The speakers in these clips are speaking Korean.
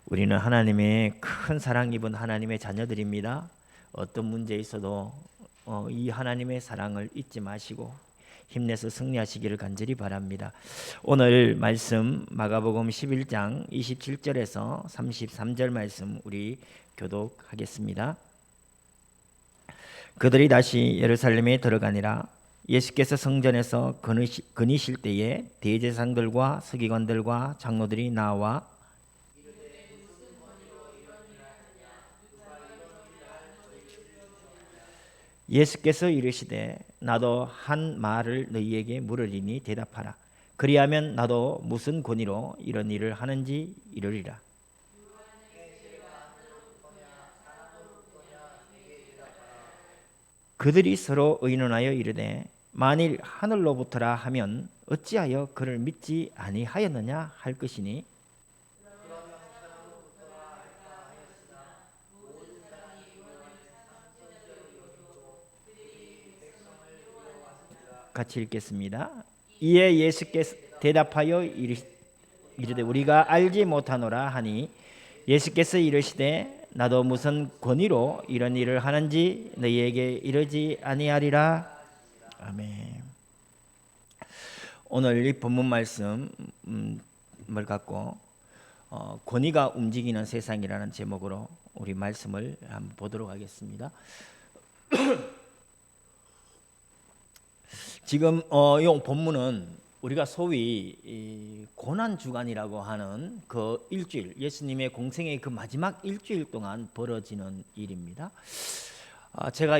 우리는 하나님의 큰 사랑 입은 하나님의 자녀들입니다. 어떤 문제에 있어도 이 하나님의 사랑을 잊지 마시고 힘내서 승리하시기를 간절히 바랍니다. 오늘 말씀 마가복음 11장 27절에서 33절 말씀 우리 교독하겠습니다. 그들이 다시 예루살렘에 들어가니라. 예수께서 성전에서 거니실 때에 대제사장들과 서기관들과 장로들이 나와 예수께서 이르시되 나도 한 말을 너희에게 물으리니 대답하라. 그리하면 나도 무슨 권위로 이런 일을 하는지 이르리라. 그들이 서로 의논하여 이르되 만일 하늘로부터라 하면 어찌하여 그를 믿지 아니하였느냐 할 것이니 같이 읽겠습니다. 이에 예수께서 대답하여 이르되 우리가 알지 못하노라 하니 예수께서 이르시되 나도 무슨 권위로 이런 일을 하는지 너희에게 이르지 아니하리라. 아멘. 오늘 이 본문 말씀을 갖고 권위가 움직이는 세상이라는 제목으로 우리 말씀을 한번 보도록 하겠습니다. 지금 이 본문은 우리가 소위 고난 주간이라고 하는 그 일주일, 예수님의 공생의 그 마지막 일주일 동안 벌어지는 일입니다. 제가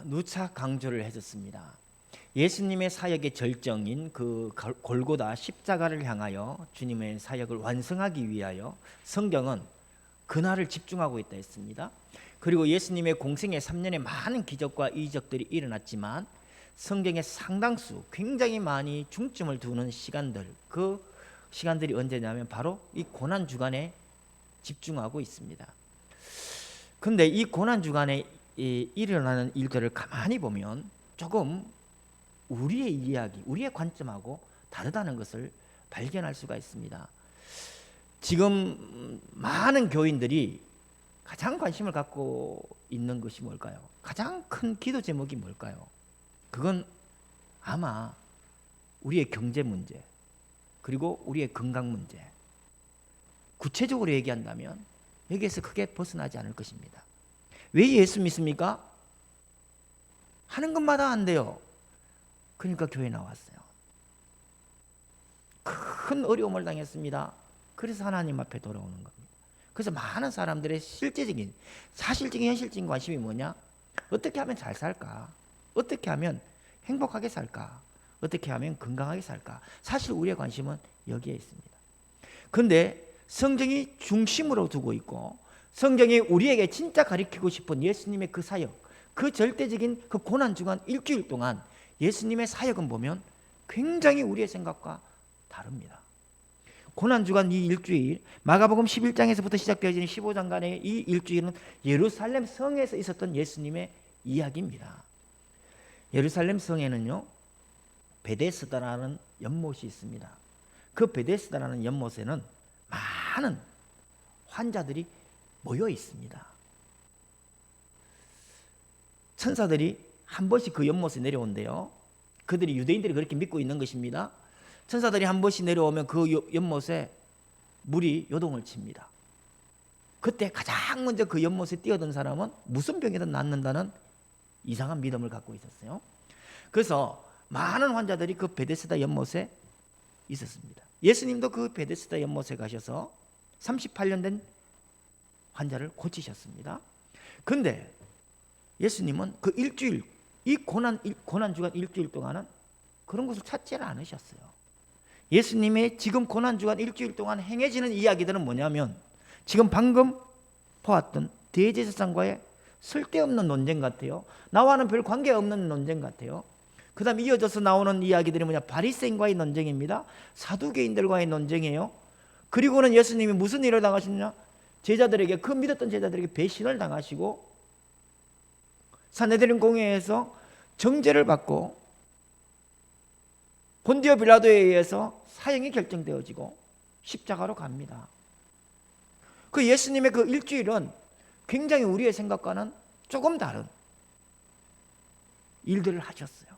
누차 강조를 해줬습니다. 예수님의 사역의 절정인 그 골고다 십자가를 향하여 주님의 사역을 완성하기 위하여 성경은 그날을 집중하고 있다 했습니다. 그리고 예수님의 공생의 3년에 많은 기적과 이적들이 일어났지만 성경의 상당수 굉장히 많이 중점을 두는 시간들, 그 시간들이 언제냐면 바로 이 고난 주간에 집중하고 있습니다. 근데 이 고난 주간에 일어나는 일들을 가만히 보면 조금 우리의 이야기, 우리의 관점하고 다르다는 것을 발견할 수가 있습니다. 지금 많은 교인들이 가장 관심을 갖고 있는 것이 뭘까요? 가장 큰 기도 제목이 뭘까요? 그건 아마 우리의 경제 문제, 그리고 우리의 건강 문제. 구체적으로 얘기한다면 여기에서 크게 벗어나지 않을 것입니다. 왜 예수 믿습니까? 하는 것마다 안 돼요. 그러니까 교회 나왔어요. 큰 어려움을 당했습니다. 그래서 하나님 앞에 돌아오는 겁니다. 그래서 많은 사람들의 실제적인, 사실적인, 현실적인 관심이 뭐냐? 어떻게 하면 잘 살까? 어떻게 하면 행복하게 살까? 어떻게 하면 건강하게 살까? 사실 우리의 관심은 여기에 있습니다. 그런데 성경이 중심으로 두고 있고 성경이 우리에게 진짜 가르치고 싶은 예수님의 그 사역, 그 절대적인 그 고난주간 일주일 동안 예수님의 사역은 보면 굉장히 우리의 생각과 다릅니다. 고난주간 이 일주일, 마가복음 11장에서부터 시작되어지는 15장간의 이 일주일은 예루살렘 성에서 있었던 예수님의 이야기입니다. 예루살렘 성에는요, 베데스다라는 연못이 있습니다. 그 베데스다라는 연못에는 많은 환자들이 모여 있습니다. 천사들이 한 번씩 그 연못에 내려온대요. 그들이 유대인들이 그렇게 믿고 있는 것입니다. 천사들이 한 번씩 내려오면 그 연못에 물이 요동을 칩니다. 그때 가장 먼저 그 연못에 뛰어든 사람은 무슨 병이든 낫는다는 이상한 믿음을 갖고 있었어요. 그래서 많은 환자들이 그 베데스다 연못에 있었습니다. 예수님도 그 베데스다 연못에 가셔서 38년 된 환자를 고치셨습니다. 그런데 예수님은 그 일주일, 이 고난주간 일주일 동안은 그런 것을 찾지를 않으셨어요. 예수님의 지금 고난주간 일주일 동안 행해지는 이야기들은 뭐냐면 지금 방금 보았던 대제사장과의 쓸데없는 논쟁 같아요. 나와는 별 관계없는 논쟁 같아요. 그 다음 이어져서 나오는 이야기들이 뭐냐? 바리새인과의 논쟁입니다. 사두개인들과의 논쟁이에요. 그리고는 예수님이 무슨 일을 당하셨냐? 제자들에게, 그 믿었던 제자들에게 배신을 당하시고 산헤드린 공회에서 정죄를 받고 본디오 빌라도에 의해서 사형이 결정되어지고 십자가로 갑니다. 그 예수님의 그 일주일은 굉장히 우리의 생각과는 조금 다른 일들을 하셨어요.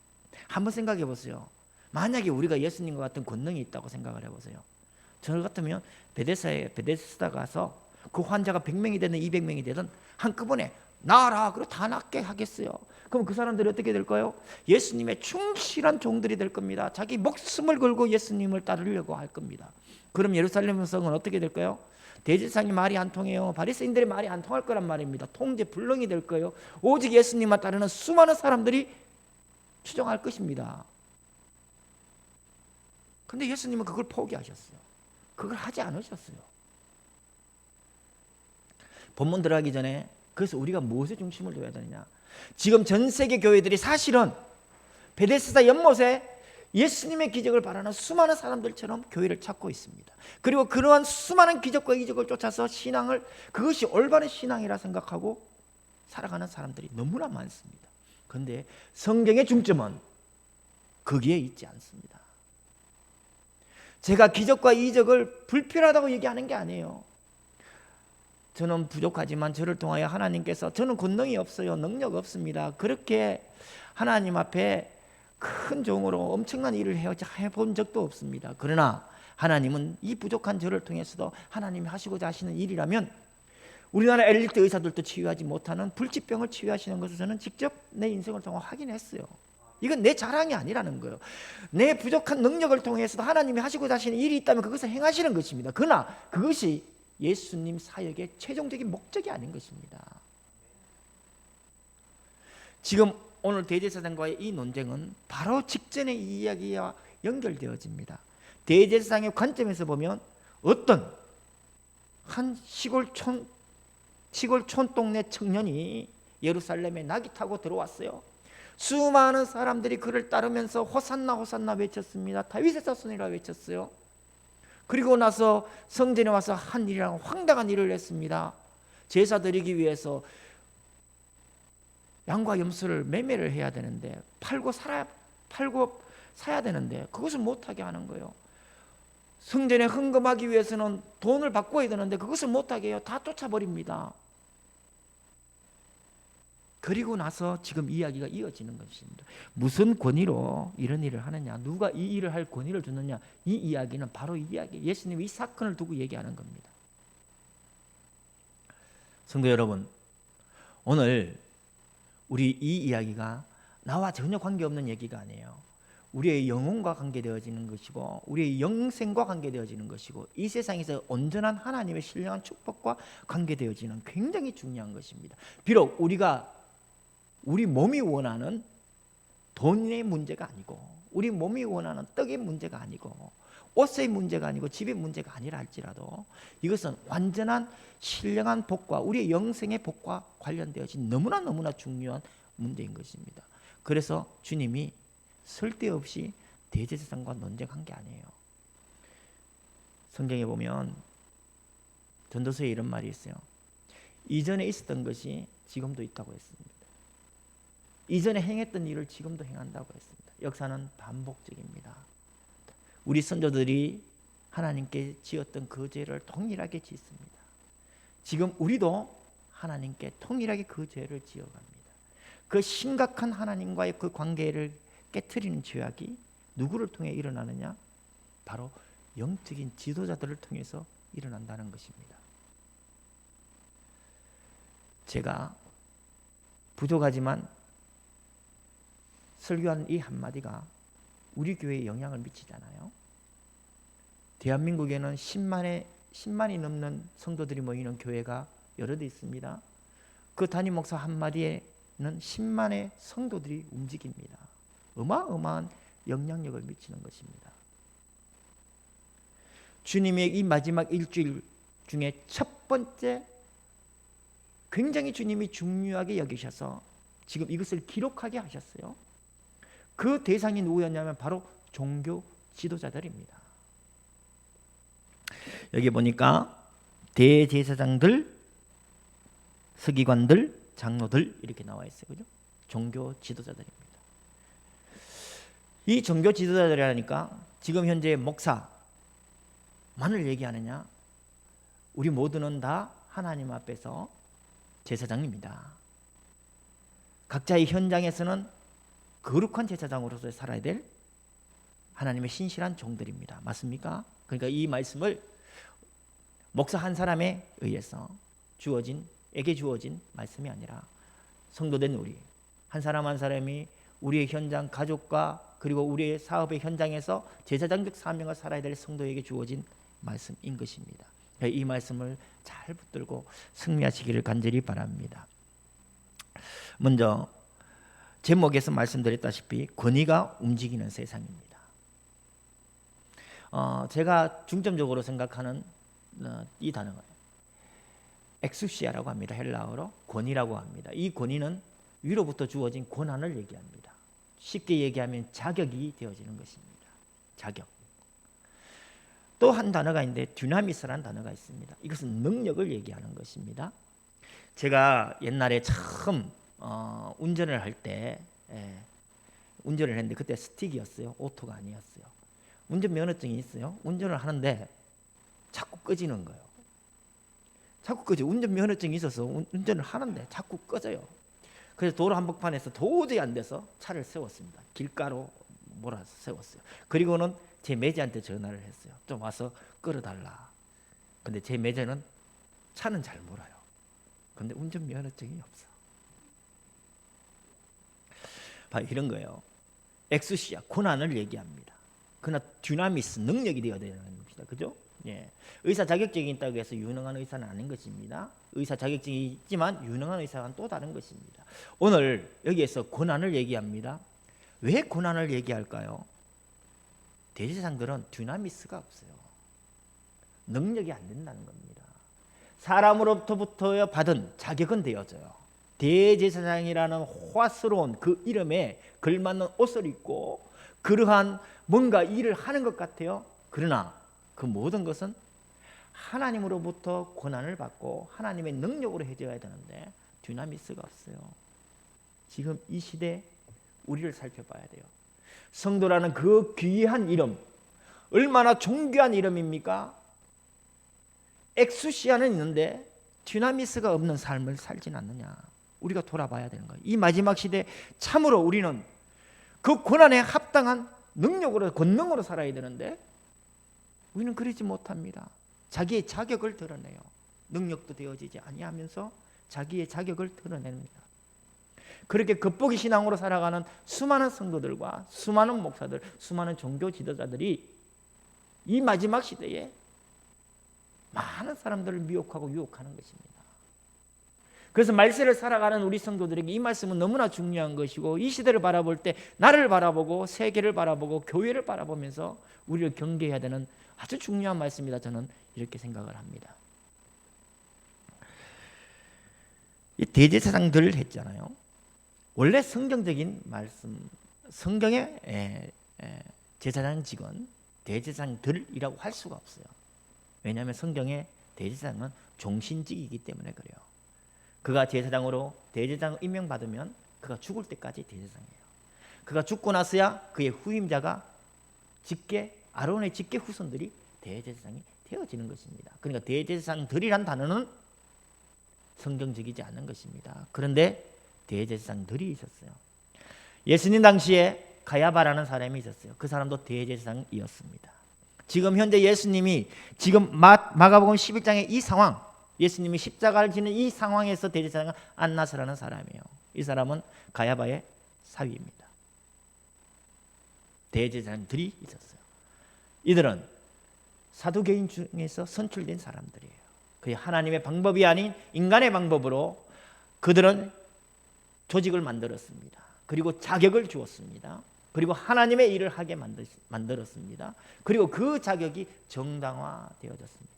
한번 생각해 보세요. 만약에 우리가 예수님과 같은 권능이 있다고 생각을 해보세요. 저 같으면 베데스다 가서 그 환자가 100명이 되든 200명이 되든 한꺼번에 나아라 그리고 다 낫게 하겠어요. 그럼 그 사람들이 어떻게 될까요? 예수님의 충실한 종들이 될 겁니다. 자기 목숨을 걸고 예수님을 따르려고 할 겁니다. 그럼 예루살렘 성은 어떻게 될까요? 대제사장이 말이 안 통해요. 바리새인들의 말이 안 통할 거란 말입니다. 통제불능이 될 거예요. 오직 예수님만 따르는 수많은 사람들이 추종할 것입니다. 근데 예수님은 그걸 포기하셨어요. 그걸 하지 않으셨어요. 본문 들어가기 전에 그래서 우리가 무엇에 중심을 둬야 되느냐? 지금 전 세계 교회들이 사실은 베데스다 연못에 예수님의 기적을 바라는 수많은 사람들처럼 교회를 찾고 있습니다. 그리고 그러한 수많은 기적과 이적을 쫓아서 신앙을 그것이 올바른 신앙이라 생각하고 살아가는 사람들이 너무나 많습니다. 그런데 성경의 중점은 거기에 있지 않습니다. 제가 기적과 이적을 불필요하다고 얘기하는 게 아니에요. 저는 부족하지만 저를 통하여 하나님께서 저는 권능이 없어요. 능력 없습니다. 그렇게 하나님 앞에 큰 종으로 엄청난 일을 해본 적도 없습니다. 그러나 하나님은 이 부족한 저를 통해서도 하나님이 하시고자 하시는 일이라면 우리나라 엘리트 의사들도 치유하지 못하는 불치병을 치유하시는 것을 저는 직접 내 인생을 통해 확인했어요. 이건 내 자랑이 아니라는 거예요. 내 부족한 능력을 통해서도 하나님이 하시고자 하시는 일이 있다면 그것을 행하시는 것입니다. 그러나 그것이 예수님 사역의 최종적인 목적이 아닌 것입니다. 지금 오늘 대제사장과의 이 논쟁은 바로 직전의 이 이야기와 연결되어집니다. 대제사장의 관점에서 보면 어떤 한 시골 촌동네 청년이 예루살렘에 낙이 타고 들어왔어요. 수많은 사람들이 그를 따르면서 호산나 호산나 외쳤습니다. 다윗의 자손이라 외쳤어요. 그리고 나서 성전에 와서 한 일이랑 황당한 일을 했습니다. 제사 드리기 위해서 양과 염소를 매매를 해야 되는데 팔고 사야 되는데 그것을 못하게 하는 거예요. 성전에 헌금하기 위해서는 돈을 바꿔야 되는데 그것을 못하게 해요. 다 쫓아버립니다. 그리고 나서 지금 이야기가 이어지는 것입니다. 무슨 권위로 이런 일을 하느냐, 누가 이 일을 할 권위를 주느냐, 이 이야기는 바로 이 이야기, 예수님이 이 사건을 두고 얘기하는 겁니다. 성도 여러분, 오늘 우리 이 이야기가 나와 전혀 관계없는 얘기가 아니에요. 우리의 영혼과 관계되어지는 것이고 우리의 영생과 관계되어지는 것이고 이 세상에서 온전한 하나님의 신령한 축복과 관계되어지는 굉장히 중요한 것입니다. 비록 우리 몸이 원하는 돈의 문제가 아니고 우리 몸이 원하는 떡의 문제가 아니고 옷의 문제가 아니고 집의 문제가 아니라 할지라도 이것은 완전한 신령한 복과 우리의 영생의 복과 관련되어진 너무나 중요한 문제인 것입니다. 그래서 주님이 쓸데없이 대제사장과 논쟁한 게 아니에요. 성경에 보면 전도서에 이런 말이 있어요. 이전에 있었던 것이 지금도 있다고 했습니다. 이전에 행했던 일을 지금도 행한다고 했습니다. 역사는 반복적입니다. 우리 선조들이 하나님께 지었던 그 죄를 동일하게 짓습니다. 지금 우리도 하나님께 동일하게 그 죄를 지어갑니다. 그 심각한 하나님과의 그 관계를 깨트리는 죄악이 누구를 통해 일어나느냐? 바로 영적인 지도자들을 통해서 일어난다는 것입니다. 제가 부족하지만 설교하는 이 한마디가 우리 교회에 영향을 미치잖아요. 대한민국에는 10만이 넘는 성도들이 모이는 교회가 여러 대 있습니다. 그 담임 목사 한마디에는 10만의 성도들이 움직입니다. 어마어마한 영향력을 미치는 것입니다. 주님의 이 마지막 일주일 중에 첫 번째 굉장히 주님이 중요하게 여기셔서 지금 이것을 기록하게 하셨어요. 그 대상이 누구였냐면 바로 종교 지도자들입니다. 여기 보니까 대제사장들, 서기관들, 장로들 이렇게 나와 있어요. 그죠? 종교 지도자들입니다. 이 종교 지도자들이라니까 지금 현재 목사만을 얘기하느냐, 우리 모두는 다 하나님 앞에서 제사장입니다. 각자의 현장에서는 거룩한 제사장으로서 살아야 될 하나님의 신실한 종들입니다. 맞습니까? 그러니까 이 말씀을 목사 한 사람에 의해서 에게 주어진 말씀이 아니라 성도된 우리 한 사람 한 사람이 우리의 현장 가족과 그리고 우리의 사업의 현장에서 제사장적 사명을 살아야 될 성도에게 주어진 말씀인 것입니다. 이 말씀을 잘 붙들고 승리하시기를 간절히 바랍니다. 먼저 제목에서 말씀드렸다시피 권위가 움직이는 세상입니다. 제가 중점적으로 생각하는 이 단어가 엑수시아라고 합니다. 헬라어로 권위라고 합니다. 이 권위는 위로부터 주어진 권한을 얘기합니다. 쉽게 얘기하면 자격이 되어지는 것입니다. 자격. 또 한 단어가 있는데 듀나미스라는 단어가 있습니다. 이것은 능력을 얘기하는 것입니다. 제가 옛날에 처음 운전을 할 때 운전을 했는데 그때 스틱이었어요. 오토가 아니었어요. 운전면허증이 있어요. 운전을 하는데 자꾸 꺼지는 거예요. 자꾸 꺼져. 운전면허증이 있어서 운전을 하는데 자꾸 꺼져요. 그래서 도로 한복판에서 도저히 안 돼서 차를 세웠습니다. 길가로 몰아서 세웠어요. 그리고는 제 매제한테 전화를 했어요. 좀 와서 끌어달라. 근데 제 매제는 차는 잘 몰아요. 근데 운전면허증이 없어. 이런 거예요. 엑수시아 권한을 얘기합니다. 그러나 듀나미스 능력이 되어야 되는 겁니다. 그죠? 예. 의사 자격증이 있다고 해서 유능한 의사는 아닌 것입니다. 의사 자격증이 있지만 유능한 의사와는 또 다른 것입니다. 오늘 여기에서 권한을 얘기합니다. 왜 권한을 얘기할까요? 대제사장들은 듀나미스가 없어요. 능력이 안 된다는 겁니다. 사람으로부터 받은 자격은 되어져요. 대제사장이라는 호화스러운 그 이름에 걸맞는 옷을 입고 그러한 뭔가 일을 하는 것 같아요. 그러나 그 모든 것은 하나님으로부터 권한을 받고 하나님의 능력으로 해줘야 되는데 듀나미스가 없어요. 지금 이 시대 우리를 살펴봐야 돼요. 성도라는 그 귀한 이름, 얼마나 존귀한 이름입니까? 엑수시아는 있는데 듀나미스가 없는 삶을 살진 않느냐. 우리가 돌아봐야 되는 거예요. 이 마지막 시대 참으로 우리는 그 고난에 합당한 능력으로 권능으로 살아야 되는데 우리는 그러지 못합니다. 자기의 자격을 드러내요. 능력도 되어지지 아니하면서 자기의 자격을 드러냅니다. 그렇게 겉보기 신앙으로 살아가는 수많은 성도들과 수많은 목사들, 수많은 종교 지도자들이 이 마지막 시대에 많은 사람들을 미혹하고 유혹하는 것입니다. 그래서 말세를 살아가는 우리 성도들에게 이 말씀은 너무나 중요한 것이고 이 시대를 바라볼 때 나를 바라보고 세계를 바라보고 교회를 바라보면서 우리를 경계해야 되는 아주 중요한 말씀이다. 저는 이렇게 생각을 합니다. 이 대제사장들 했잖아요. 원래 성경적인 말씀, 성경의 제사장직은 대제사장들이라고 할 수가 없어요. 왜냐하면 성경의 대제사장은 종신직이기 때문에 그래요. 그가 제사장으로 대제사장 임명받으면 그가 죽을 때까지 대제사장이에요. 그가 죽고 나서야 그의 후임자가 아론의 직계 후손들이 대제사장이 되어지는 것입니다. 그러니까 대제사장들이란 단어는 성경적이지 않은 것입니다. 그런데 대제사장들이 있었어요. 예수님 당시에 가야바라는 사람이 있었어요. 그 사람도 대제사장이었습니다. 지금 현재 예수님이 지금 마가복음 11장의 이 상황, 예수님이 십자가를 지는 이 상황에서 대제사장은 안나스라는 사람이에요. 이 사람은 가야바의 사위입니다. 대제사장들이 있었어요. 이들은 사두개인 중에서 선출된 사람들이에요. 그게 하나님의 방법이 아닌 인간의 방법으로 그들은 조직을 만들었습니다. 그리고 자격을 주었습니다. 그리고 하나님의 일을 하게 만들었습니다. 그리고 그 자격이 정당화되어졌습니다.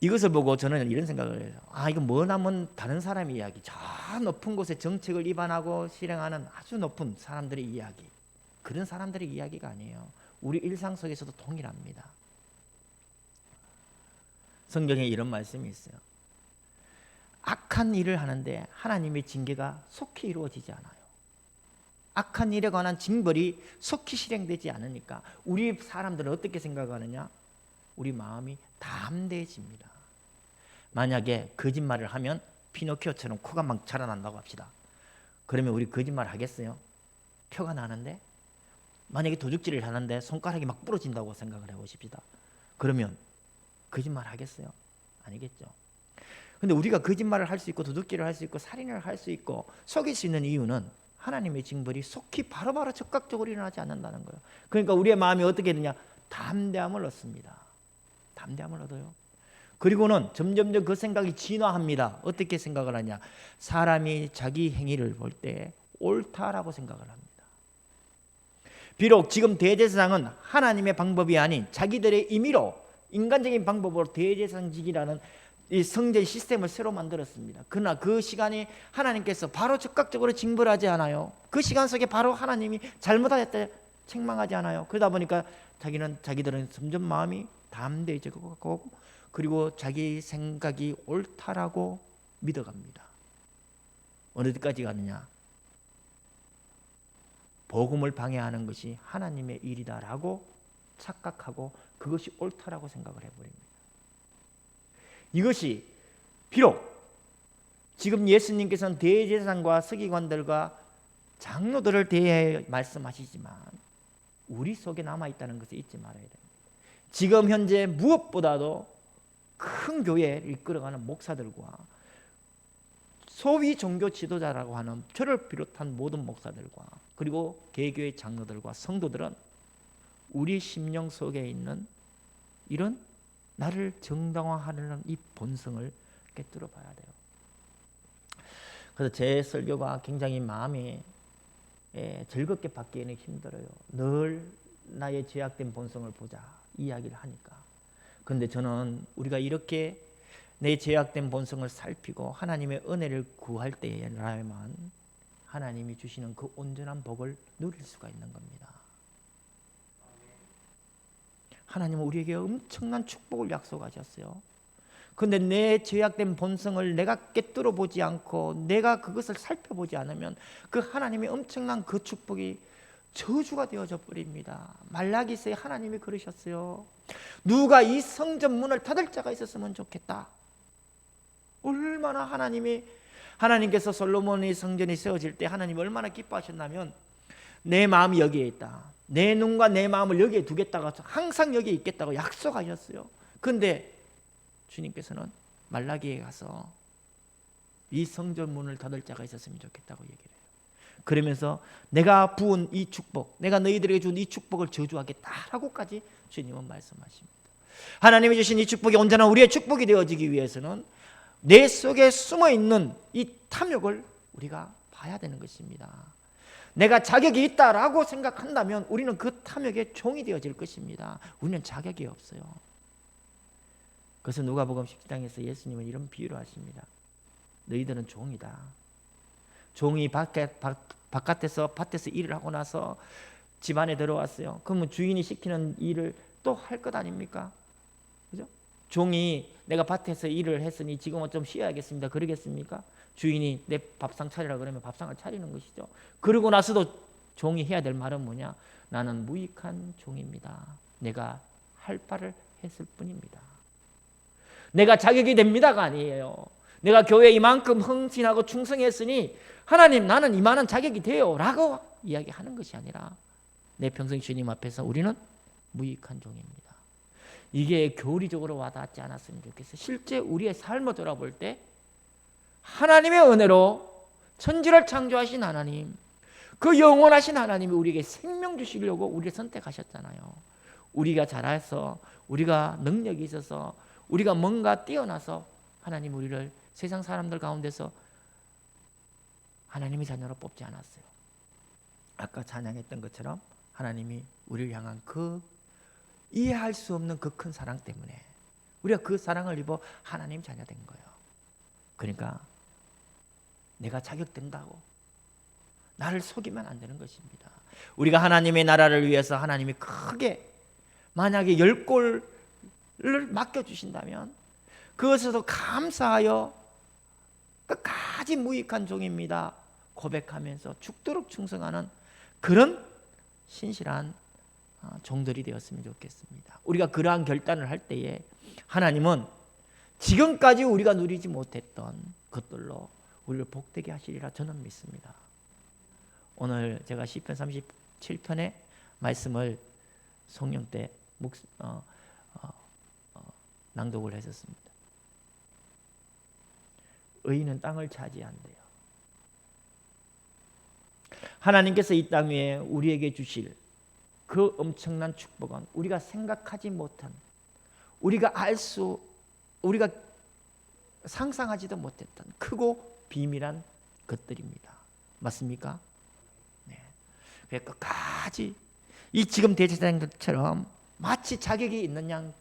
이것을 보고 저는 이런 생각을 해요. 이거 머나먼 다른 사람의 이야기, 저 높은 곳에 정책을 입안하고 실행하는 아주 높은 사람들의 이야기, 그런 사람들의 이야기가 아니에요. 우리 일상 속에서도 동일합니다. 성경에 이런 말씀이 있어요. 악한 일을 하는데 하나님의 징계가 속히 이루어지지 않아요. 악한 일에 관한 징벌이 속히 실행되지 않으니까 우리 사람들은 어떻게 생각하느냐? 우리 마음이 담대해집니다. 만약에 거짓말을 하면 피노키오처럼 코가 막 자라난다고 합시다. 그러면 우리 거짓말 하겠어요? 표가 나는데 만약에 도둑질을 하는데 손가락이 막 부러진다고 생각을 해보십시다. 그러면 거짓말 하겠어요? 아니겠죠. 근데 우리가 거짓말을 할 수 있고 도둑질을 할 수 있고 살인을 할 수 있고 속일 수 있는 이유는 하나님의 징벌이 속히 바로바로 즉각적으로 일어나지 않는다는 거예요. 그러니까 우리의 마음이 어떻게 되냐? 담대함을 얻습니다. 담대함을 얻어요. 그리고는 점점점 그 생각이 진화합니다. 어떻게 생각을 하냐? 사람이 자기 행위를 볼 때 옳다라고 생각을 합니다. 비록 지금 대제사장은 하나님의 방법이 아닌 자기들의 임의로 인간적인 방법으로 대제사장직이라는 이 성전 시스템을 새로 만들었습니다. 그러나 그 시간에 하나님께서 바로 즉각적으로 징벌하지 않아요. 그 시간 속에 바로 하나님이 잘못하였다 책망하지 않아요. 그러다 보니까 자기들은 점점 마음이 담대해지고 그리고 자기 생각이 옳다라고 믿어갑니다. 어느 때까지 가느냐? 복음을 방해하는 것이 하나님의 일이다라고 착각하고 그것이 옳다라고 생각을 해버립니다. 이것이 비록 지금 예수님께서는 대제사장과 서기관들과 장로들을 대해 말씀하시지만 우리 속에 남아있다는 것을 잊지 말아야 됩니다. 지금 현재 무엇보다도 큰 교회를 이끌어가는 목사들과 소위 종교 지도자라고 하는 저를 비롯한 모든 목사들과 그리고 개교의 장로들과 성도들은 우리 심령 속에 있는 이런 나를 정당화하려는 이 본성을 깨뜨려 봐야 돼요. 그래서 제 설교가 굉장히 마음이 즐겁게 받기에는 힘들어요. 늘 나의 죄악된 본성을 보자 이야기를 하니까. 그런데 저는 우리가 이렇게 내 죄악된 본성을 살피고 하나님의 은혜를 구할 때에라야만 하나님이 주시는 그 온전한 복을 누릴 수가 있는 겁니다. 하나님은 우리에게 엄청난 축복을 약속하셨어요. 그런데 내 죄악된 본성을 내가 깨뜨려 보지 않고 내가 그것을 살펴보지 않으면 그 하나님의 엄청난 그 축복이 저주가 되어져 버립니다. 말라기서에 하나님이 그러셨어요. 누가 이 성전 문을 닫을 자가 있었으면 좋겠다. 얼마나 하나님께서 솔로몬의 성전이 세워질 때 하나님이 얼마나 기뻐하셨냐면 내 마음이 여기에 있다. 내 눈과 내 마음을 여기에 두겠다고 항상 여기에 있겠다고 약속하셨어요. 그런데 주님께서는 말라기에 가서 이 성전 문을 닫을 자가 있었으면 좋겠다고 얘기를 해요. 그러면서 내가 부은 이 축복, 내가 너희들에게 준 이 축복을 저주하겠다라고까지 주님은 말씀하십니다. 하나님이 주신 이 축복이 언제나 우리의 축복이 되어지기 위해서는 내 속에 숨어있는 이 탐욕을 우리가 봐야 되는 것입니다. 내가 자격이 있다라고 생각한다면 우리는 그 탐욕의 종이 되어질 것입니다. 우리는 자격이 없어요. 그래서 누가복음 17장에서 예수님은 이런 비유를 하십니다. 너희들은 종이다. 종이 바깥에서 밭에서 일을 하고 나서 집 안에 들어왔어요. 그러면 주인이 시키는 일을 또 할 것 아닙니까? 그죠? 종이 내가 밭에서 일을 했으니 지금은 좀 쉬어야겠습니다. 그러겠습니까? 주인이 내 밥상 차리라 그러면 밥상을 차리는 것이죠. 그러고 나서도 종이 해야 될 말은 뭐냐? 나는 무익한 종입니다. 내가 할 바를 했을 뿐입니다. 내가 자격이 됩니다가 아니에요. 내가 교회에 이만큼 헌신하고 충성했으니 하나님 나는 이만한 자격이 돼요 라고 이야기하는 것이 아니라 내 평생 주님 앞에서 우리는 무익한 종입니다. 이게 교리적으로 와닿지 않았으면 좋겠어요. 실제 우리의 삶을 돌아볼 때 하나님의 은혜로 천지를 창조하신 하나님, 그 영원하신 하나님이 우리에게 생명 주시려고 우리를 선택하셨잖아요. 우리가 잘해서, 우리가 능력이 있어서, 우리가 뭔가 뛰어나서 하나님 우리를 세상 사람들 가운데서 하나님의 자녀로 뽑지 않았어요. 아까 찬양했던 것처럼 하나님이 우리를 향한 그 이해할 수 없는 그 큰 사랑 때문에 우리가 그 사랑을 입어 하나님 자녀 된 거예요. 그러니까 내가 자격된다고 나를 속이면 안 되는 것입니다. 우리가 하나님의 나라를 위해서 하나님이 크게 만약에 10골을 맡겨주신다면 그것에도 감사하여 끝까지 무익한 종입니다 고백하면서 죽도록 충성하는 그런 신실한 종들이 되었으면 좋겠습니다. 우리가 그러한 결단을 할 때에 하나님은 지금까지 우리가 누리지 못했던 것들로 우리를 복되게 하시리라 저는 믿습니다. 오늘 제가 시편 37편의 말씀을 성령 때 낭독을 했었습니다. 의인은 땅을 차지한대요. 하나님께서 이 땅 위에 우리에게 주실 그 엄청난 축복은 우리가 생각하지 못한, 우리가 상상하지도 못했던 크고 비밀한 것들입니다. 맞습니까? 네. 그러니까 끝까지 이 지금 대제사장들처럼 마치 자격이 있는 양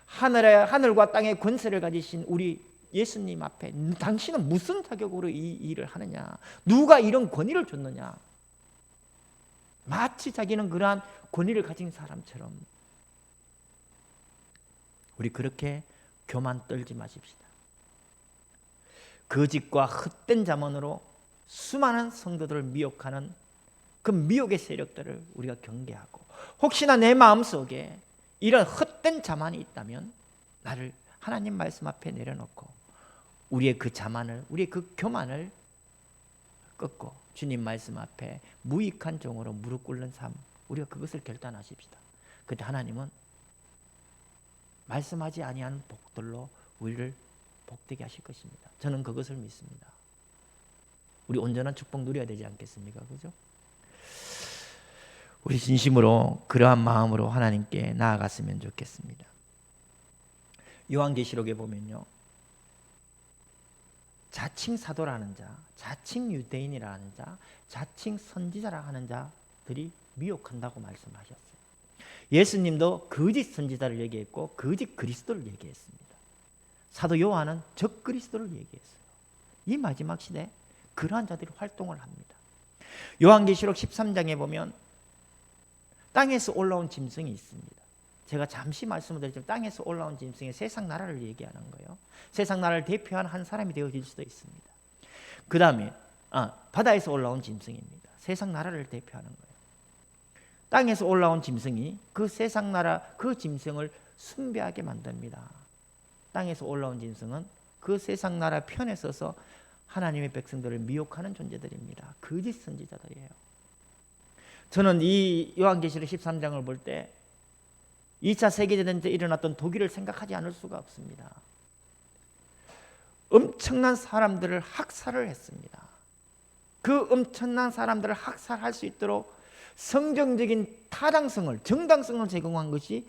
하늘과 땅의 권세를 가지신 우리 예수님 앞에 당신은 무슨 자격으로 이 일을 하느냐? 누가 이런 권위를 줬느냐? 마치 자기는 그러한 권위를 가진 사람처럼 우리 그렇게 교만 떨지 마십시다. 거짓과 헛된 자문으로 수많은 성도들을 미혹하는 그 미혹의 세력들을 우리가 경계하고, 혹시나 내 마음속에 이런 헛된 자만이 있다면 나를 하나님 말씀 앞에 내려놓고 우리의 그 자만을, 우리의 그 교만을 꺾고 주님 말씀 앞에 무익한 종으로 무릎 꿇는 삶, 우리가 그것을 결단하십시다. 그때 하나님은 말씀하지 아니하는 복들로 우리를 복되게 하실 것입니다. 저는 그것을 믿습니다. 우리 온전한 축복 누려야 되지 않겠습니까? 그죠? 우리 진심으로 그러한 마음으로 하나님께 나아갔으면 좋겠습니다. 요한계시록에 보면요, 자칭 사도라는 자, 자칭 유대인이라는 자, 자칭 선지자라 하는 자들이 미혹한다고 말씀하셨어요. 예수님도 거짓 선지자를 얘기했고 거짓 그리스도를 얘기했습니다. 사도 요한은 적 그리스도를 얘기했어요. 이 마지막 시대에 그러한 자들이 활동을 합니다. 요한계시록 13장에 보면 땅에서 올라온 짐승이 있습니다. 제가 잠시 말씀을 드렸지만 땅에서 올라온 짐승이 세상 나라를 얘기하는 거예요. 세상 나라를 대표하는 한 사람이 되어질 수도 있습니다. 그 다음에 바다에서 올라온 짐승입니다. 세상 나라를 대표하는 거예요. 땅에서 올라온 짐승이 그 세상 나라 그 짐승을 숭배하게 만듭니다. 땅에서 올라온 짐승은 그 세상 나라 편에 서서 하나님의 백성들을 미혹하는 존재들입니다. 거짓 선지자들이에요. 저는 이 요한계시록 13장을 볼 때 2차 세계대전 때 일어났던 독일을 생각하지 않을 수가 없습니다. 엄청난 사람들을 학살을 했습니다. 그 엄청난 사람들을 학살할 수 있도록 성경적인 타당성을, 정당성을 제공한 것이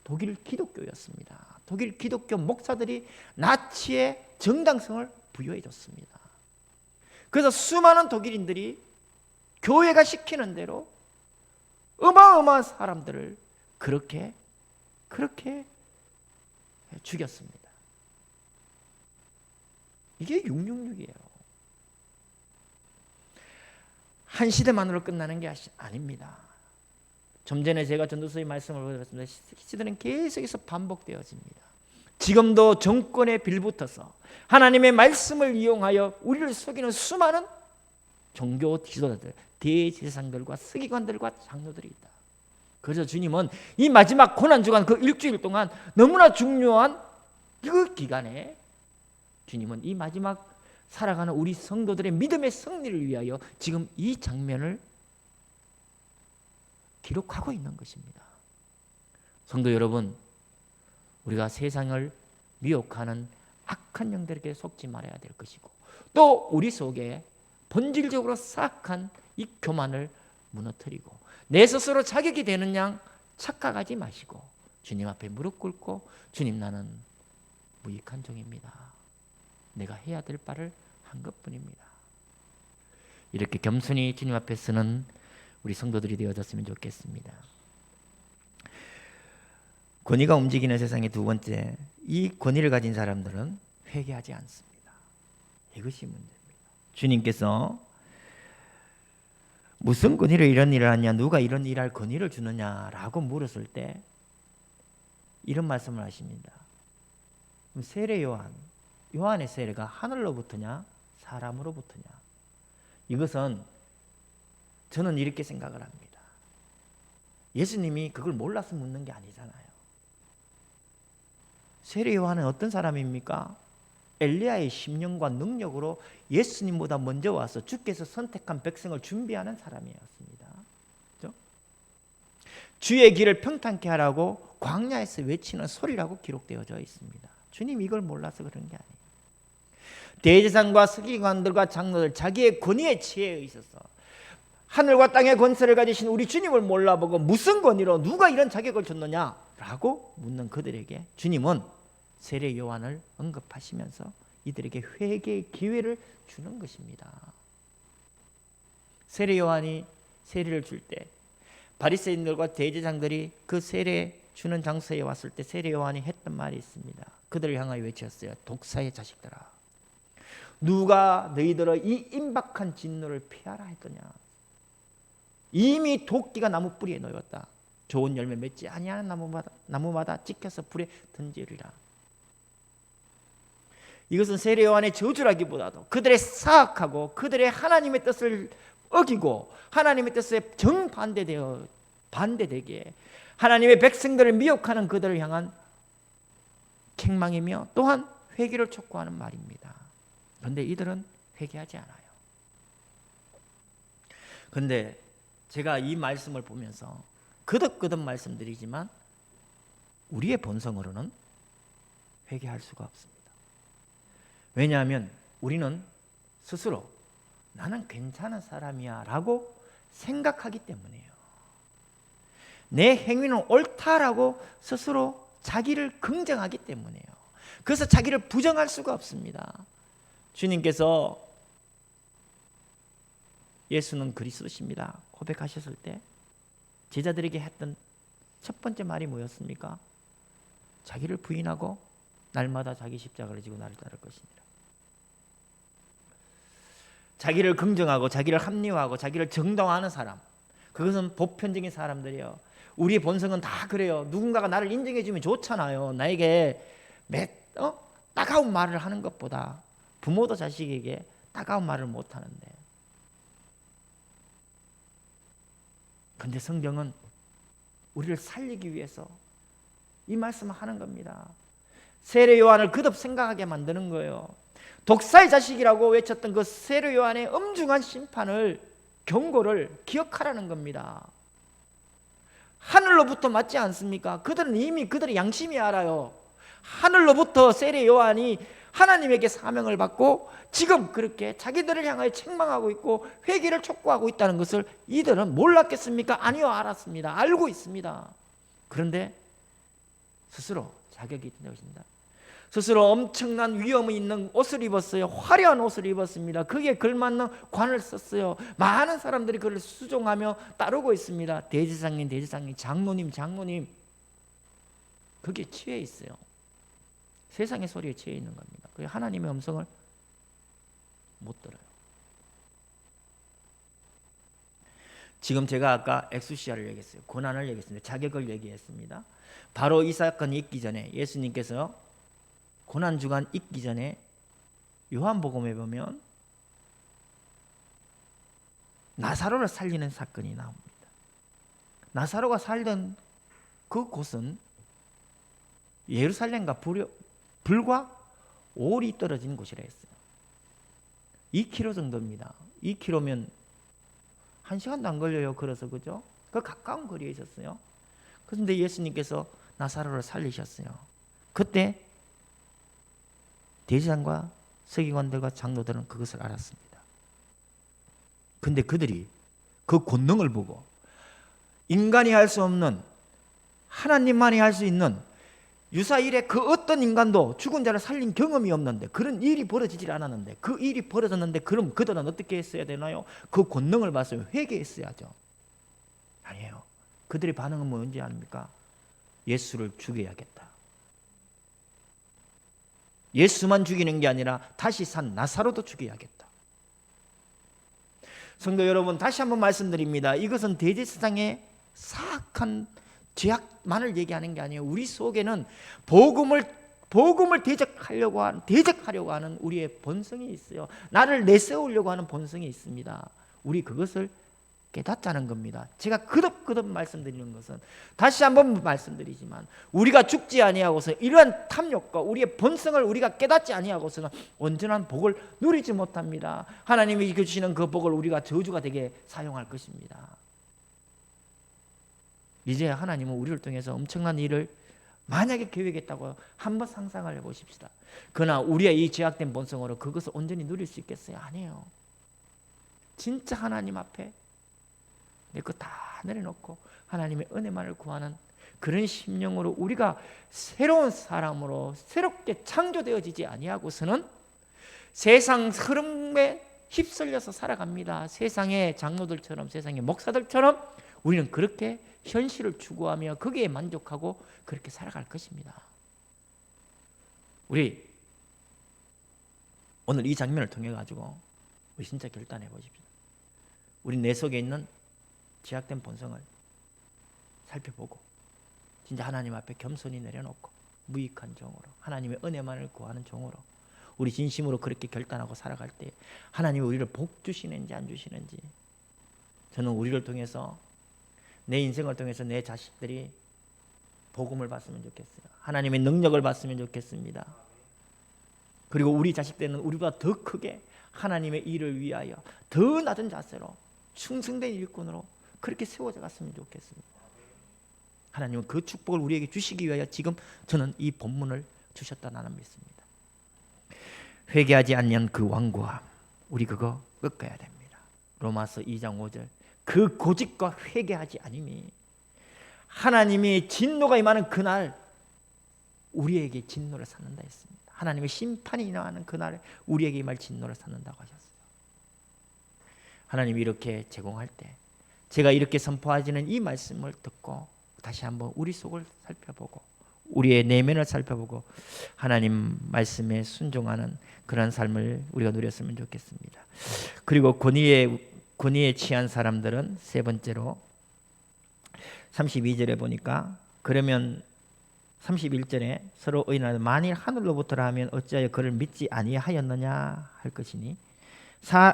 독일 기독교였습니다. 독일 기독교 목사들이 나치의 정당성을 부여해 줬습니다. 그래서 수많은 독일인들이 교회가 시키는 대로 어마어마한 사람들을 그렇게 죽였습니다. 이게 666이에요. 한 시대만으로 끝나는 게 아닙니다. 좀 전에 제가 전도서의 말씀을 드렸습니다. 시대는 계속해서 반복되어집니다. 지금도 정권에 빌붙어서 하나님의 말씀을 이용하여 우리를 속이는 수많은 종교 지도자들, 대제사장들과 서기관들과 장로들이 있다. 그래서 주님은 이 마지막 고난주간 그 일주일 동안 너무나 중요한 그 기간에 주님은 이 마지막 살아가는 우리 성도들의 믿음의 승리를 위하여 지금 이 장면을 기록하고 있는 것입니다. 성도 여러분, 우리가 세상을 미혹하는 악한 영들에게 속지 말아야 될 것이고, 또 우리 속에 본질적으로 사악한 이 교만을 무너뜨리고 내 스스로 자격이 되는 양 착각하지 마시고 주님 앞에 무릎 꿇고, 주님, 나는 무익한 종입니다. 내가 해야 될 바를 한 것뿐입니다. 이렇게 겸손히 주님 앞에 서는 우리 성도들이 되어졌으면 좋겠습니다. 권위가 움직이는 세상의 두 번째, 이 권위를 가진 사람들은 회개하지 않습니다. 이것이 문제입니다. 주님께서 무슨 권위로 이런 일을 하냐, 누가 이런 일할 권위를 주느냐라고 물었을 때 이런 말씀을 하십니다. 세례 요한의 세례가 하늘로부터냐 사람으로부터냐? 이것은 저는 이렇게 생각을 합니다. 예수님이 그걸 몰라서 묻는 게 아니잖아요. 세례 요한은 어떤 사람입니까? 엘리야의 심령과 능력으로 예수님보다 먼저 와서 주께서 선택한 백성을 준비하는 사람이었습니다. 그렇죠? 주의 길을 평탄케 하라고 광야에서 외치는 소리라고 기록되어져 있습니다. 주님 이걸 몰라서 그런 게 아니에요. 대제사장과 서기관들과 장로들 자기의 권위에 취해 있어서 하늘과 땅의 권세를 가지신 우리 주님을 몰라보고 무슨 권위로 누가 이런 자격을 줬느냐라고 묻는 그들에게 주님은 세례 요한을 언급하시면서 이들에게 회개의 기회를 주는 것입니다. 세례 요한이 세례를 줄 때 바리새인들과 대제사장들이 그 세례 주는 장소에 왔을 때 세례 요한이 했던 말이 있습니다. 그들을 향하여 외쳤어요. 독사의 자식들아, 누가 너희들의 이 임박한 진노를 피하라 했더냐. 이미 도끼가 나무 뿌리에 놓였다. 좋은 열매 맺지 아니하는 나무마다 찍혀서 불에 던지리라. 이것은 세례 요한의 저주라기보다도 그들의 사악하고 그들의 하나님의 뜻을 어기고 하나님의 뜻에 반대되게 하나님의 백성들을 미혹하는 그들을 향한 책망이며 또한 회개를 촉구하는 말입니다. 그런데 이들은 회개하지 않아요. 그런데 제가 이 말씀을 보면서 거듭거듭 말씀드리지만 우리의 본성으로는 회개할 수가 없습니다. 왜냐하면 우리는 스스로 나는 괜찮은 사람이야 라고 생각하기 때문이에요. 내 행위는 옳다라고 스스로 자기를 긍정하기 때문이에요. 그래서 자기를 부정할 수가 없습니다. 주님께서 예수는 그리스도십니다 고백하셨을 때 제자들에게 했던 첫 번째 말이 뭐였습니까? 자기를 부인하고 날마다 자기 십자가를 지고 나를 따를 것이니라. 자기를 긍정하고 자기를 합리화하고 자기를 정당화하는 사람, 그것은 보편적인 사람들이에요. 우리의 본성은 다 그래요. 누군가가 나를 인정해 주면 좋잖아요. 나에게 따가운 말을 하는 것보다 부모도 자식에게 따가운 말을 못 하는데, 그런데 성경은 우리를 살리기 위해서 이 말씀을 하는 겁니다. 세례 요한을 거듭 생각하게 만드는 거예요. 독사의 자식이라고 외쳤던 그 세례 요한의 엄중한 심판을, 경고를 기억하라는 겁니다. 하늘로부터 맞지 않습니까? 그들은 이미 그들의 양심이 알아요. 하늘로부터 세례 요한이 하나님에게 사명을 받고 지금 그렇게 자기들을 향하여 책망하고 있고 회개를 촉구하고 있다는 것을 이들은 몰랐겠습니까? 아니요, 알았습니다. 알고 있습니다. 그런데 스스로 자격이 있다고 하십니다. 스스로 엄청난 위엄이 있는 옷을 입었어요. 화려한 옷을 입었습니다. 그게 걸맞는 관을 썼어요. 많은 사람들이 그를 수종하며 따르고 있습니다. 대제사장님, 장로님. 그게 취해 있어요. 세상의 소리에 취해 있는 겁니다. 그게 하나님의 음성을 못 들어요. 지금 제가 아까 엑수시아를 얘기했어요. 고난을 얘기했습니다. 자격을 얘기했습니다. 바로 이 사건이 있기 전에, 예수님께서 고난주간 있기 전에 요한복음에 보면 나사로를 살리는 사건이 나옵니다. 나사로가 살던 그 곳은 예루살렘과 불과 5리 떨어진 곳이라 했어요. 2km 정도입니다. 2km면 1시간도 안 걸려요. 걸어서, 그죠? 그 가까운 거리에 있었어요. 그런데 예수님께서 나사로를 살리셨어요. 그때 대제사장과 서기관들과 장로들은 그것을 알았습니다. 근데 그들이 그 권능을 보고 인간이 할 수 없는, 하나님만이 할 수 있는 유사일에 그 어떤 인간도 죽은 자를 살린 경험이 없는데, 그런 일이 벌어지질 않았는데, 그 일이 벌어졌는데 그럼 그들은 어떻게 했어야 되나요? 그 권능을 봤어요. 회개했어야죠. 아니에요. 그들의 반응은 뭔지 아닙니까? 예수를 죽여야겠다. 예수만 죽이는 게 아니라 다시 산 나사로도 죽여야겠다. 성도 여러분, 다시 한번 말씀드립니다. 이것은 대제사장의 사악한 죄악만을 얘기하는 게 아니에요. 우리 속에는 복음을 대적하려고 하는 우리의 본성이 있어요. 나를 내세우려고 하는 본성이 있습니다. 우리 그것을 깨닫자는 겁니다. 제가 거듭 말씀드리는 것은 다시 한번 말씀드리지만 우리가 죽지 아니하고서 이러한 탐욕과 우리의 본성을 우리가 깨닫지 아니하고서는 온전한 복을 누리지 못합니다. 하나님이 주시는 그 복을 우리가 저주가 되게 사용할 것입니다. 이제 하나님은 우리를 통해서 엄청난 일을 만약에 계획했다고 한번 상상을 해보십시다. 그러나 우리의 이 죄악된 본성으로 그것을 온전히 누릴 수 있겠어요? 아니에요. 진짜 하나님 앞에 내 거 다 내려놓고 하나님의 은혜만을 구하는 그런 심령으로 우리가 새로운 사람으로 새롭게 창조되어지지 아니하고서는 세상 흐름에 휩쓸려서 살아갑니다. 세상의 장로들처럼, 세상의 목사들처럼 우리는 그렇게 현실을 추구하며 거기에 만족하고 그렇게 살아갈 것입니다. 우리 오늘 이 장면을 통해 가지고 우리 진짜 결단해 보십시오. 우리 내 속에 있는 죄악된 본성을 살펴보고 진짜 하나님 앞에 겸손히 내려놓고 무익한 종으로 하나님의 은혜만을 구하는 종으로 우리 진심으로 그렇게 결단하고 살아갈 때 하나님이 우리를 복 주시는지 안 주시는지, 저는 우리를 통해서 내 인생을 통해서 내 자식들이 복음을 받으면 좋겠어요. 하나님의 능력을 받으면 좋겠습니다. 그리고 우리 자식들은 우리보다 더 크게 하나님의 일을 위하여 더 낮은 자세로 충성된 일꾼으로 그렇게 세워져 갔으면 좋겠습니다. 하나님은 그 축복을 우리에게 주시기 위하여 지금 저는 이 본문을 주셨다 나는 믿습니다. 회개하지 않는 그 완고함, 우리 그거 꺾어야 됩니다. 로마서 2장 5절, 그 고집과 회개하지 않음이 하나님의 진노가 임하는 그날 우리에게 진노를 샀는다 했습니다. 하나님의 심판이 임하는 그날에 우리에게 임할 진노를 샀는다고 하셨어요. 하나님이 이렇게 제공할 때 제가 이렇게 선포하시는 이 말씀을 듣고 다시 한번 우리 속을 살펴보고 우리의 내면을 살펴보고 하나님 말씀에 순종하는 그런 삶을 우리가 누렸으면 좋겠습니다. 그리고 권위에 취한 사람들은 세 번째로 32절에 보니까 그러면 31절에 서로 의논하되 만일 하늘로부터라 하면 어찌하여 그를 믿지 아니하였느냐 할 것이니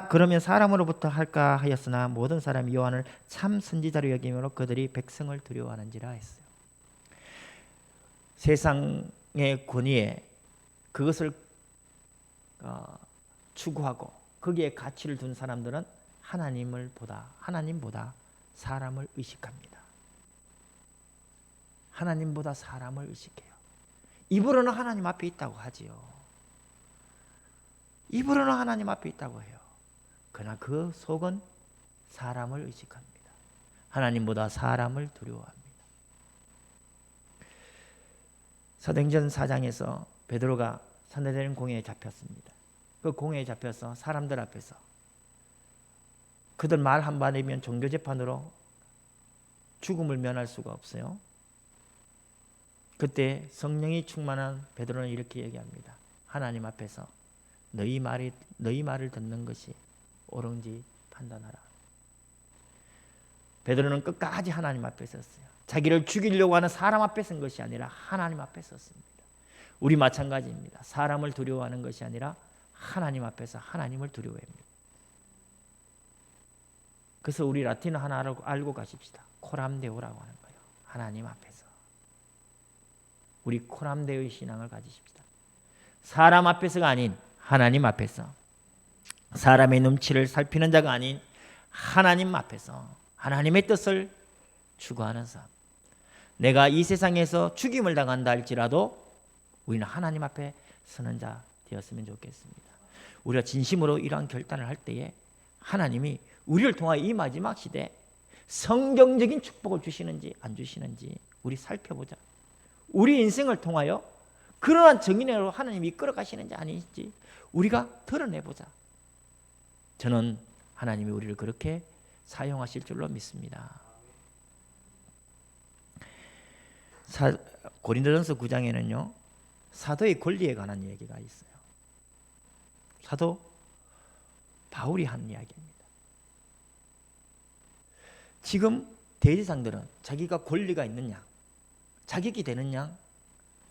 그러면 사람으로부터 할까 하였으나 모든 사람이 요한을 참 선지자로 여김으로 그들이 백성을 두려워하는지라 했어요. 세상의 권위에 그것을 추구하고 거기에 가치를 둔 사람들은 하나님보다 사람을 의식합니다. 하나님보다 사람을 의식해요. 입으로는 하나님 앞에 있다고 하지요. 입으로는 하나님 앞에 있다고 해요. 그러나 그 속은 사람을 의식합니다. 하나님보다 사람을 두려워합니다. 사도행전 4장에서 베드로가 산헤드린 공회에 잡혔습니다. 그 공회에 잡혀서 사람들 앞에서 그들 말 한마디면 종교재판으로 죽음을 면할 수가 없어요. 그때 성령이 충만한 베드로는 이렇게 얘기합니다. 하나님 앞에서 너희 말을 듣는 것이 옳은지 판단하라. 베드로는 끝까지 하나님 앞에 섰어요. 자기를 죽이려고 하는 사람 앞에 선 것이 아니라 하나님 앞에 섰습니다. 우리 마찬가지입니다. 사람을 두려워하는 것이 아니라 하나님 앞에서 하나님을 두려워합니다. 그래서 우리 라틴어 하나 알고 가십시다. 코람데오라고 하는 거예요. 하나님 앞에서. 우리 코람데오의 신앙을 가지십시다. 사람 앞에서가 아닌 하나님 앞에서, 사람의 눈치를 살피는 자가 아닌 하나님 앞에서 하나님의 뜻을 추구하는 삶. 내가 이 세상에서 죽임을 당한다 할지라도 우리는 하나님 앞에 서는 자 되었으면 좋겠습니다. 우리가 진심으로 이러한 결단을 할 때에 하나님이 우리를 통하여 이 마지막 시대에 성경적인 축복을 주시는지 안 주시는지 우리 살펴보자. 우리 인생을 통하여 그러한 정인으로 하나님이 이끌어 가시는지 아닌지 우리가 드러내보자. 저는 하나님이 우리를 그렇게 사용하실 줄로 믿습니다. 고린도전서 9장에는요 사도의 권리에 관한 얘기가 있어요. 사도 바울이 한 이야기입니다. 지금 대제사장들은 자기가 권리가 있는 양, 자격이 되는 양,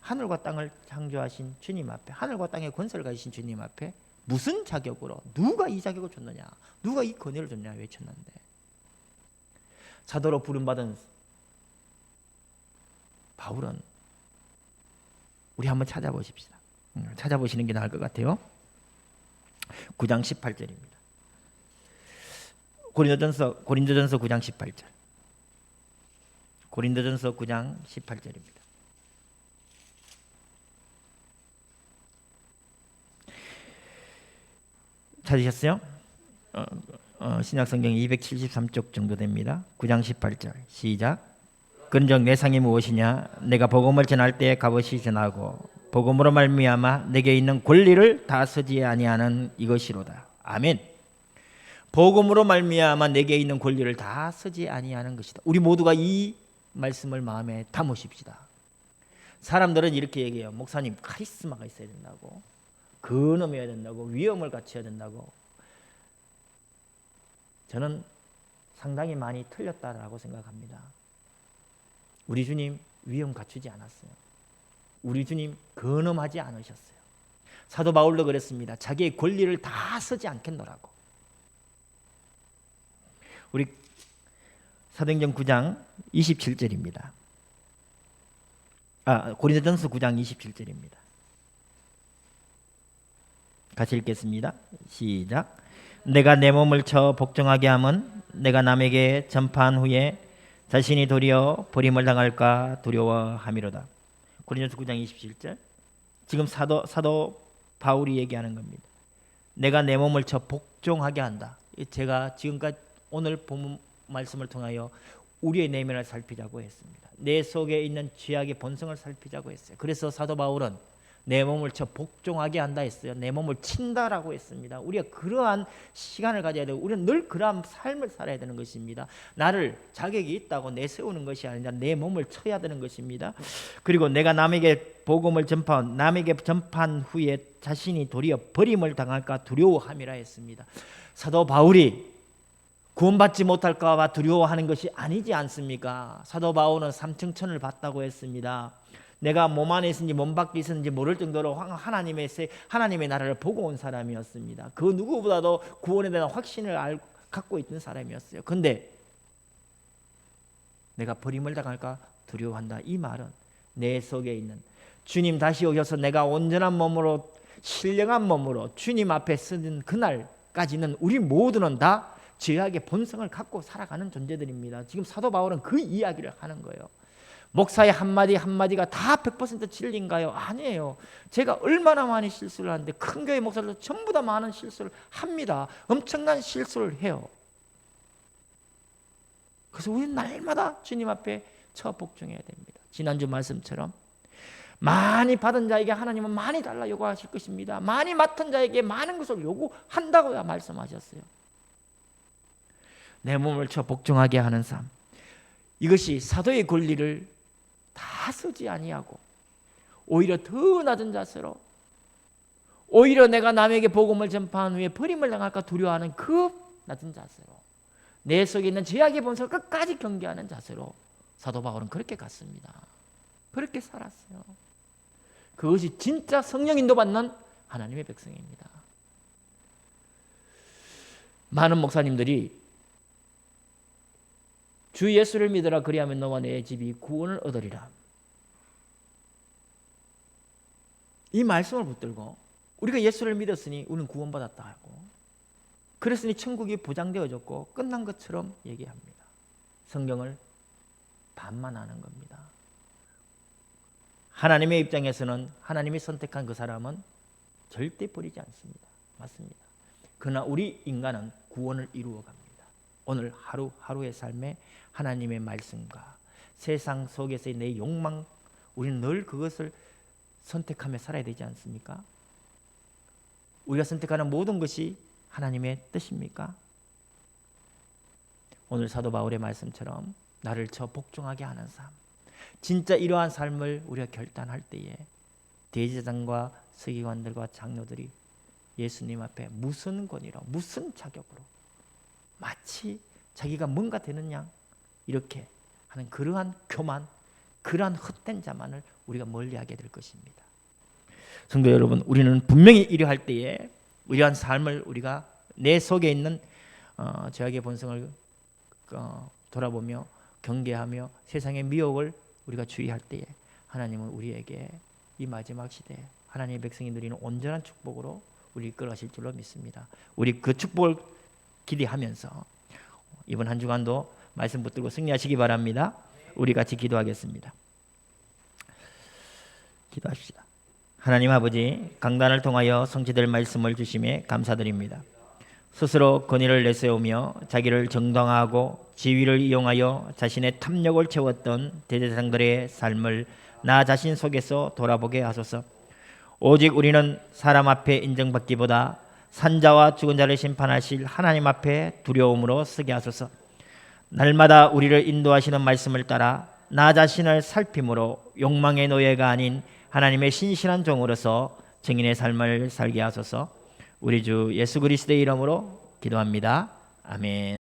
하늘과 땅을 창조하신 주님 앞에, 하늘과 땅의 권세를 가지신 주님 앞에 무슨 자격으로, 누가 이 자격을 줬느냐, 누가 이 권위를 줬냐 외쳤는데 사도로 부름받은 바울은 우리 한번 찾아보십시다. 찾아보시는 게 나을 것 같아요. 9장 18절입니다. 고린도전서 9장 18절. 고린도전서 9장 18절입니다. 찾으셨어요? 신약성경 273쪽 정도 됩니다. 9장 18절 시작. 그런즉 내 상이 무엇이냐? 내가 복음을 전할 때에 값없이 전하고 복음으로 말미암아 내게 있는 권리를 다 쓰지 아니하는 이것이로다. 아멘. 복음으로 말미암아 내게 있는 권리를 다 쓰지 아니하는 것이다. 우리 모두가 이 말씀을 마음에 담으십시다. 사람들은 이렇게 얘기해요. 목사님 카리스마가 있어야 된다고, 근엄해야 된다고, 위엄을 갖춰야 된다고. 저는 상당히 많이 틀렸다라고 생각합니다. 우리 주님 위엄 갖추지 않았어요. 우리 주님 근엄하지 않으셨어요. 사도 바울도 그랬습니다. 자기의 권리를 다 쓰지 않겠노라고. 우리 사도행전 9장 27절입니다. 고린도전서 9장 27절입니다. 같이 읽겠습니다. 시작. 내가 내 몸을 쳐 복종하게 함은 내가 남에게 전파한 후에 자신이 도리어 버림을 당할까 두려워함이로다. 고린도전서 9장 27절. 지금 사도 바울이 얘기하는 겁니다. 내가 내 몸을 쳐 복종하게 한다. 제가 지금까지 오늘 본문 말씀을 통하여 우리의 내면을 살피자고 했습니다. 내 속에 있는 죄악의 본성을 살피자고 했어요. 그래서 사도 바울은 내 몸을 쳐 복종하게 한다 했어요. 내 몸을 친다라고 했습니다. 우리가 그러한 시간을 가져야 되고 우리는 늘 그러한 삶을 살아야 되는 것입니다. 나를 자격이 있다고 내세우는 것이 아니라 내 몸을 쳐야 되는 것입니다. 그리고 내가 남에게 복음을 남에게 전파한 후에 자신이 도리어 버림을 당할까 두려워함이라 했습니다. 사도 바울이 구원받지 못할까 봐 두려워하는 것이 아니지 않습니까? 사도 바울은 삼층천을 봤다고 했습니다. 내가 몸 안에 있는지 몸 밖에 있었는지 모를 정도로 하나님의 나라를 보고 온 사람이었습니다. 그 누구보다도 구원에 대한 확신을 갖고 있던 사람이었어요. 그런데 내가 버림을 당할까 두려워한다. 이 말은 내 속에 있는 주님 다시 오셔서 내가 온전한 몸으로 신령한 몸으로 주님 앞에 서는 그날까지는 우리 모두는 다 죄악의 본성을 갖고 살아가는 존재들입니다. 지금 사도 바울은 그 이야기를 하는 거예요. 목사의 한마디 한마디가 다 100% 진리인가요? 아니에요. 제가 얼마나 많이 실수를 하는데 큰 교회 목사들도 전부 다 많은 실수를 합니다. 엄청난 실수를 해요. 그래서 우리는 날마다 주님 앞에 처 복종해야 됩니다. 지난주 말씀처럼 많이 받은 자에게 하나님은 많이 달라 요구하실 것입니다. 많이 맡은 자에게 많은 것을 요구한다고 말씀하셨어요. 내 몸을 쳐 복종하게 하는 삶, 이것이 사도의 권리를 다 쓰지 아니하고 오히려 더 낮은 자세로, 오히려 내가 남에게 복음을 전파한 후에 버림을 당할까 두려워하는 그 낮은 자세로, 내 속에 있는 죄악의 본성을 끝까지 경계하는 자세로 사도 바울은 그렇게 갔습니다. 그렇게 살았어요. 그것이 진짜 성령 인도받는 하나님의 백성입니다. 많은 목사님들이 주 예수를 믿으라 그리하면 너와 내 집이 구원을 얻으리라. 이 말씀을 붙들고 우리가 예수를 믿었으니 우리는 구원받았다 하고, 그랬으니 천국이 보장되어졌고 끝난 것처럼 얘기합니다. 성경을 반만하는 겁니다. 하나님의 입장에서는 하나님이 선택한 그 사람은 절대 버리지 않습니다. 맞습니다. 그러나 우리 인간은 구원을 이루어 갑니다. 오늘 하루하루의 삶에 하나님의 말씀과 세상 속에서의 내 욕망, 우리는 늘 그것을 선택하며 살아야 되지 않습니까? 우리가 선택하는 모든 것이 하나님의 뜻입니까? 오늘 사도 바울의 말씀처럼 나를 저 복종하게 하는 삶, 진짜 이러한 삶을 우리가 결단할 때에 대제사장과 서기관들과 장로들이 예수님 앞에 무슨 권위로 무슨 자격으로 마치 자기가 뭔가 되는 양 이렇게 하는 그러한 교만, 그러한 헛된 자만을 우리가 멀리하게 될 것입니다. 성도 여러분, 우리는 분명히 이러할 때에 이러한 삶을 우리가 내 속에 있는 죄악의 본성을 돌아보며 경계하며 세상의 미혹을 우리가 주의할 때에 하나님은 우리에게 이 마지막 시대에 하나님의 백성이 누리는 온전한 축복으로 우리 이끌어가실 줄로 믿습니다. 우리 그 축복을 기대하면서 이번 한 주간도 말씀 붙들고 승리하시기 바랍니다. 우리 같이 기도하겠습니다. 기도합시다. 하나님 아버지, 강단을 통하여 성취될 말씀을 주심에 감사드립니다. 스스로 권위를 내세우며 자기를 정당화하고 지위를 이용하여 자신의 탐욕을 채웠던 대제사장들의 삶을 나 자신 속에서 돌아보게 하소서. 오직 우리는 사람 앞에 인정받기보다 산자와 죽은 자를 심판하실 하나님 앞에 두려움으로 서게 하소서. 날마다 우리를 인도하시는 말씀을 따라 나 자신을 살핌으로 욕망의 노예가 아닌 하나님의 신실한 종으로서 증인의 삶을 살게 하소서. 우리 주 예수 그리스도의 이름으로 기도합니다. 아멘.